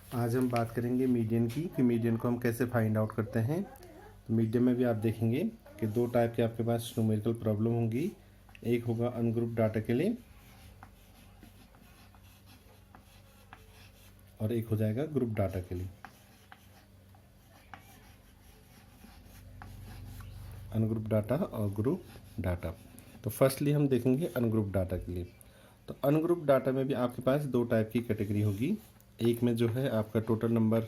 आज हम बात करेंगे मीडियन की कि मीडियन को हम कैसे फाइंड आउट करते हैं। तो मीडियन में भी आप देखेंगे कि दो टाइप के आपके पास न्यूमेरिकल प्रॉब्लम होंगी। एक होगा अनग्रुप डाटा के लिए और एक हो जाएगा ग्रुप डाटा के लिए। अनग्रुप डाटा और ग्रुप डाटा। तो फर्स्टली हम देखेंगे अनग्रुप डाटा के लिए। तो अनग्रुप डाटा में भी आपके पास दो टाइप की कैटेगरी होगी। एक में जो है आपका टोटल नंबर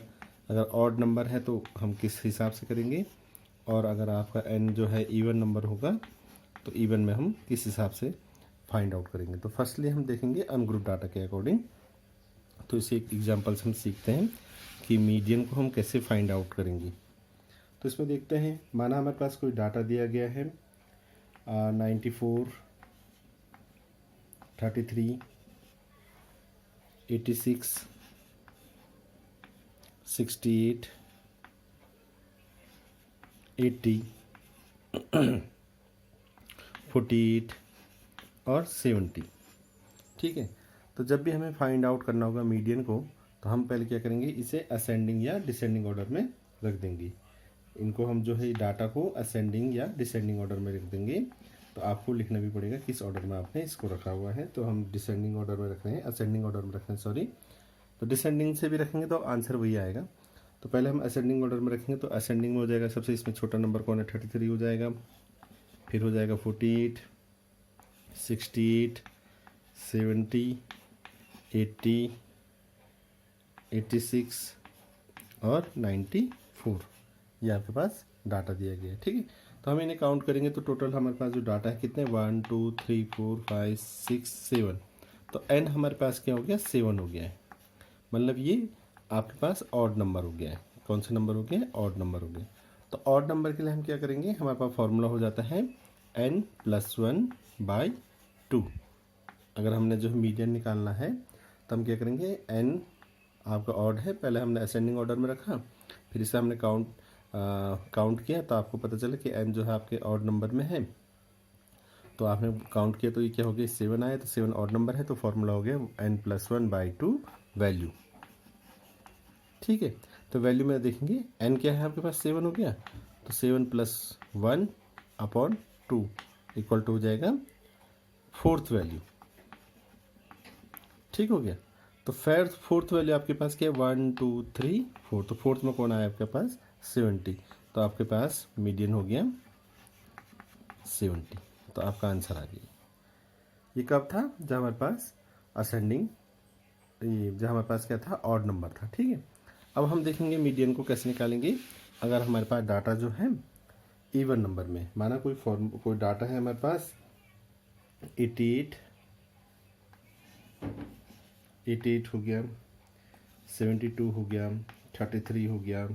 अगर ऑड नंबर है तो हम किस हिसाब से करेंगे, और अगर आपका एन जो है इवन नंबर होगा तो इवन में हम किस हिसाब से फाइंड आउट करेंगे। तो फर्स्टली हम देखेंगे अनग्रुप डाटा के अकॉर्डिंग। तो इसे एक एग्जांपल से हम सीखते हैं कि मीडियन को हम कैसे फाइंड आउट करेंगे। तो इसमें देखते हैं, माना हमारे पास कोई डाटा दिया गया है 94, 33, 86, 68, 80, 48 और 70। ठीक है। तो जब भी हमें फाइंड आउट करना होगा मीडियन को, तो हम पहले क्या करेंगे, इसे असेंडिंग या डिसेंडिंग ऑर्डर में रख देंगे। इनको हम जो है डाटा को असेंडिंग या डिसेंडिंग ऑर्डर में रख देंगे। तो आपको लिखना भी पड़ेगा किस ऑर्डर में आपने इसको रखा हुआ है। तो हम डिसेंडिंग ऑर्डर में रख रहे हैं, असेंडिंग ऑर्डर में रख रहे हैं, सॉरी। तो डिसेंडिंग से भी रखेंगे तो आंसर वही आएगा। तो पहले हम असेंडिंग ऑर्डर में रखेंगे। तो असेंडिंग में हो जाएगा सबसे इसमें छोटा नंबर कौन है, 33 हो जाएगा। फिर हो जाएगा 48, 68, 70, 80, 86 और 94। ये आपके पास डाटा दिया गया है। ठीक है। तो हम इन्हें काउंट करेंगे तो टोटल हमारे पास जो डाटा है कितने, 1 2 3 4 5 6 7। तो एन हमारे पास क्या हो गया, 7 हो गया है। मतलब ये आपके पास ऑड नंबर हो गया है। कौन सा नंबर हो गया है, ऑड नंबर हो गया। तो ऑड नंबर के लिए हम क्या करेंगे, हमारे पास फॉर्मूला हो जाता है n+1/2। अगर हमने जो मीडियन निकालना है तो हम क्या करेंगे, n आपका ऑड है, पहले हमने असेंडिंग ऑर्डर में रखा, फिर इसे हमने काउंट किया तो आपको पता चला कि n जो है आपके ऑड नंबर में है। तो आपने काउंट किया तो ये क्या हो गया, 7 आया। तो 7 ऑड नंबर है तो फॉर्मूला हो गया n+1/2 वैल्यू। ठीक है। तो वैल्यू में देखेंगे n क्या है आपके पास, 7 हो गया। तो 7+1/2 इक्वल टू हो जाएगा फोर्थ वैल्यू। ठीक हो गया। तो फोर्थ वैल्यू आपके पास क्या है, 1 2 3 4। तो फोर्थ में कौन आया आपके पास, 70। तो आपके पास मीडियन हो गया 70। तो आपका आंसर आ गया। ये कब था, जब हमारे पास असेंडिंग, ये जब हमारे पास क्या था, ऑड नंबर था। ठीक है। अब हम देखेंगे मीडियन को कैसे निकालेंगे। अगर हमारे पास डाटा जो है इवन नंबर में, माना कोई डाटा है हमारे पास 88 हो गया, 72 हो गया, 33 हो गया,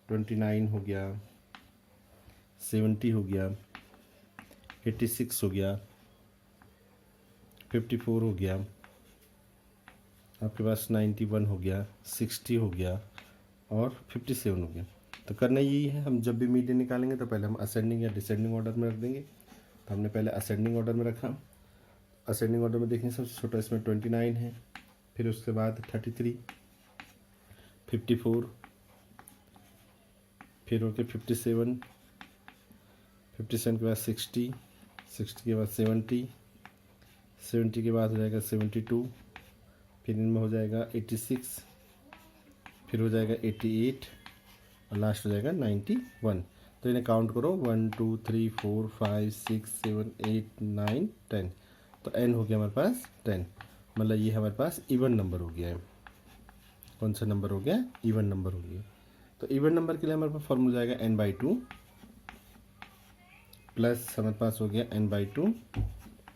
29 हो गया, 70 हो गया, 86 हो गया, 54 हो गया, आपके पास 91 हो गया, 60 हो गया और 57 हो गया। तो करना यही है, हम जब भी मीडियन निकालेंगे तो पहले हम असेंडिंग या डिसेंडिंग ऑर्डर में रख देंगे। तो हमने पहले असेंडिंग ऑर्डर में रखा। असेंडिंग ऑर्डर में देखेंगे सबसे छोटा इसमें 29 है, फिर उसके बाद 33, 54, फिर हो गया 57, 57 के बाद 60, 60 के बाद 70, 70 के बाद हो जाएगा 72, फिर इनमें हो जाएगा 86, फिर हो जाएगा 88 और लास्ट हो जाएगा 91। तो इन्हें काउंट करो, 1 2 3 4 5 6 7 8 9 10। तो n हो गया हमारे पास 10। मतलब ये हमारे पास इवन नंबर हो गया है। कौन सा नंबर हो गया, इवन नंबर हो गया। तो इवन नंबर के लिए हमारे पास फॉर्मूला जाएगा n/2 प्लस हमारे पास हो गया n/2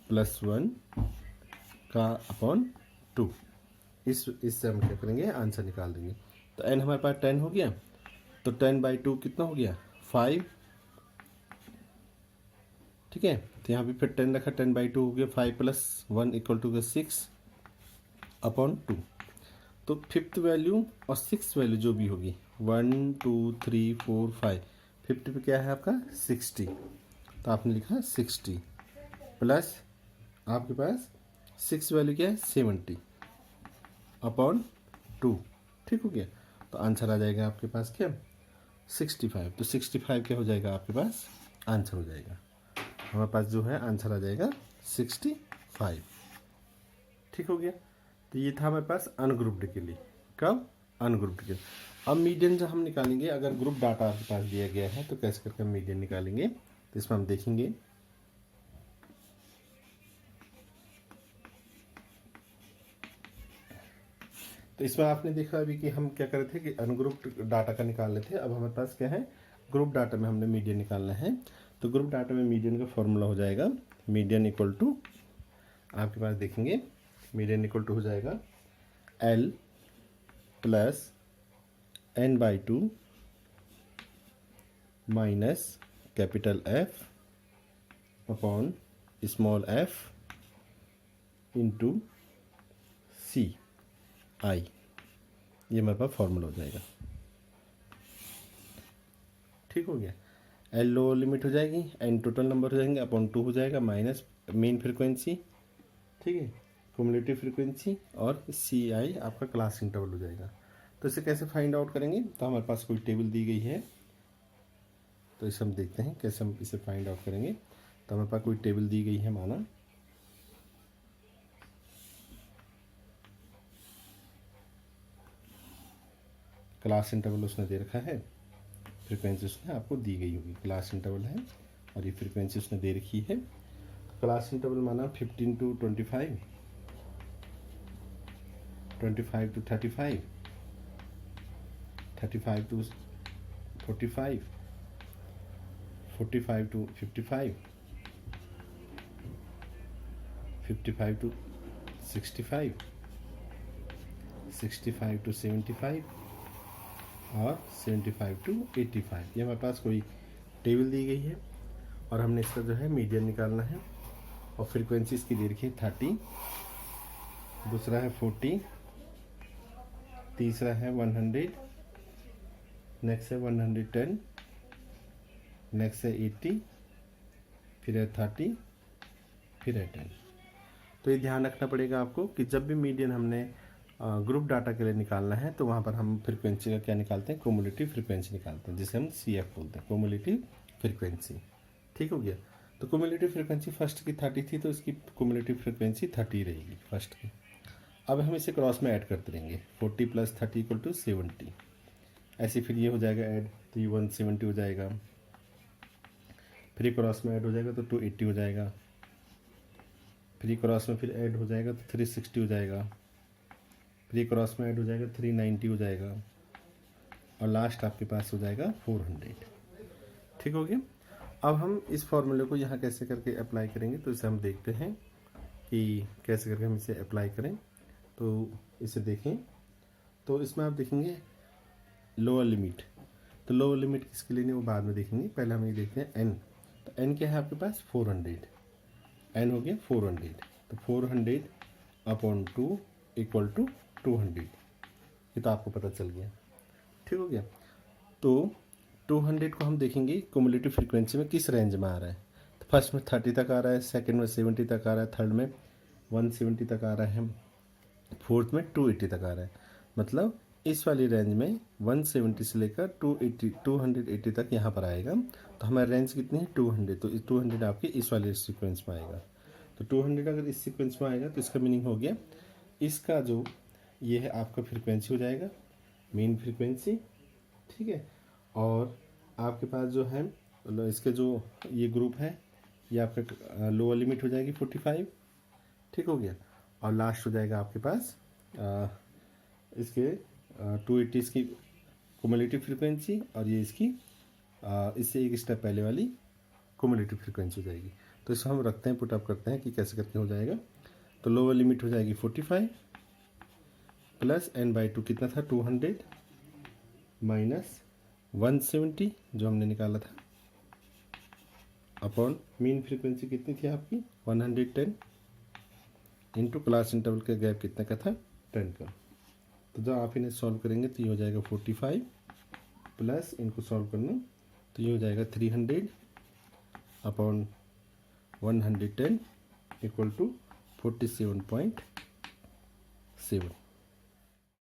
+ 1 का अपॉन 2। इससे हम क्या करेंगे, आंसर निकाल देंगे। तो n हमारे पास 10 हो गया। तो 10/2 कितना हो गया, 5। ठीक है। तो यहाँ पे फिर 10 रखा, 10/2 हो गया, 5 + 1 = 6/2। तो फिफ्थ वैल्यू और सिक्स वैल्यू जो भी होगी, 1 2 3 4 5, फिफ्थ पे क्या है आपका 60। तो आपने लिखा 60 प्लस आपके पास सिक्स वैल्यू क्या है 70/2। ठीक हो गया। तो आंसर आ जाएगा आपके पास क्या 65। तो 65 क्या हो जाएगा आपके पास आंसर हो जाएगा, हमारे पास जो है आंसर आ जाएगा 65। ठीक हो गया। तो ये था हमारे पास अनग्रुप्ड के लिए। कब अनग्रुप्ड के लिए। अब मीडियन जो हम निकालेंगे, अगर ग्रुप डाटा आपके पास दिया गया है तो कैसे करके हम मीडियन निकालेंगे, तो इसमें हम देखेंगे तो इसमें आपने देखा अभी कि हम क्या कर रहे थे कि अनग्रुप्ड डाटा का निकाल रहे थे। अब हमारे पास क्या है ग्रुप डाटा में हमने मीडियन निकालना है। तो ग्रुप डाटा में मीडियन का फॉर्मूला हो जाएगा मीडियन इक्वल टू, आपके पास देखेंगे मीडियन इक्वल टू हो जाएगा L plus n/2 minus capital F upon small f into C I। ये हमारे पास फॉर्मूला हो जाएगा। ठीक हो गया। L लोअर लिमिट हो जाएगी, n टोटल नंबर हो जाएंगे, अपॉन 2 हो जाएगा, माइनस मेन फ्रीक्वेंसी, ठीक है, क्युमुलेटिव फ्रीक्वेंसी, और CI आपका क्लास इंटरवल हो जाएगा। तो इसे कैसे फाइंड आउट करेंगे, तो हमारे पास कोई टेबल दी गई है, तो इसे हम देखते हैं कैसे हम इसे फाइंड आउट करेंगे। तो हमारे पास कोई टेबल दी गई है, माना क्लास इंटरवल उसने दे रखा है, फ्रीक्वेंसी उसने आपको दी गई होगी, क्लास इंटरवल है और ये फ्रीक्वेंसी उसने दे रखी है। क्लास इंटरवल माना 15 to 25, 25 to 35, 35 to 45, 45 to 55, 55 to 65, 65 to 75 और 75 to 85। ये हमारे पास कोई टेबल दी गई है और हमने इसका जो है मीडियन निकालना है। और फ्रीक्वेंसी इसकी दे रखी है 30, दूसरा है 40, तीसरा है 100, नेक्स्ट है 110, नेक्स्ट है 80, फिर है 30, फिर है 10। तो ये ध्यान रखना पड़ेगा आपको कि जब भी मीडियन हमने ग्रुप डाटा के लिए निकालना है तो वहाँ पर हम फ्रीक्वेंसी का क्या निकालते हैं, क्युमुलेटिव फ्रीक्वेंसी निकालते हैं, जिसे हम CF बोलते हैं, क्युमुलेटिव फ्रीक्वेंसी। ठीक हो गया। तो क्युमुलेटिव फ्रीक्वेंसी फर्स्ट की 30 थी, तो इसकी क्युमुलेटिव फ्रीक्वेंसी 30 रहेगी फर्स्ट की। अब हम इसे क्रॉस में ऐड करते रहेंगे, 40 + 30 = 70। ऐसे फिर ये हो जाएगा ऐड, तो ये 170 हो जाएगा, फिर क्रॉस में ऐड हो जाएगा तो 280 हो जाएगा, फिर क्रॉस में फिर ऐड हो जाएगा तो 360 हो जाएगा, फिर क्रॉस में ऐड हो जाएगा 390 हो जाएगा, और लास्ट आपके पास हो जाएगा 400। ठीक हो गया। अब हम इस फॉर्मूले को यहाँ कैसे करके अप्लाई करेंगे, तो इसे हम देखते हैं कि कैसे करके हम इसे अप्लाई करें। तो इसे देखें, तो इसमें आप देखेंगे लोअर लिमिट, तो लोअर लिमिट किसके लिए नहीं वो बाद में देखेंगे, पहले हम ये देखते हैं n। तो n क्या है आपके पास 400, n हो गया 400, तो 400 अपॉन 2 = 200। ये तो आपको पता चल गया। ठीक हो गया। तो 200 को हम देखेंगे क्युमुलेटिव फ्रीक्वेंसी में किस रेंज में आ रहा है। तो फर्स्ट में 30 तक आ रहा है, सेकंड में 70 तक आ रहा है, थर्ड में 170 तक आ रहा है, फोर्थ में 280 तक आ रहा है। मतलब इस वाली रेंज में 170 से लेकर 280 तक यहाँ पर आएगा। तो हमारी रेंज कितनी है 200, तो 200 आपके इस वाले सीक्वेंस में आएगा। तो 200 अगर इस सीक्वेंस में आएगा तो इसका मीनिंग हो गया इसका जो ये है आपका फ्रीक्वेंसी हो जाएगा मेन फ्रीक्वेंसी। ठीक है। और आपके पास जो है इसके जो ये ग्रुप है ये आपका लोअर लिमिट हो जाएगी 45। ठीक हो गया। और लास्ट हो जाएगा आपके पास इसके 280 इसकी क्युमुलेटिव फ्रीक्वेंसी, और ये इसकी इससे एक स्टेप पहले वाली क्युमुलेटिव फ्रीक्वेंसी हो जाएगी। तो इसको हम रखते हैं, पुट अप करते हैं कि कैसे करके हो जाएगा। तो लोअर लिमिट हो जाएगी 45 प्लस n/2 कितना था 200 माइनस 170 जो हमने निकाला था, अपॉन मीन फ्रीक्वेंसी कितनी थी आपकी 110 इंटू क्लास इंटरवल का गैप कितना का था 10 का। तो जब आप इन्हें सॉल्व करेंगे तो ये हो जाएगा 45 प्लस इनको सॉल्व करना तो ये हो जाएगा 300 अपॉन 110 = 47.7।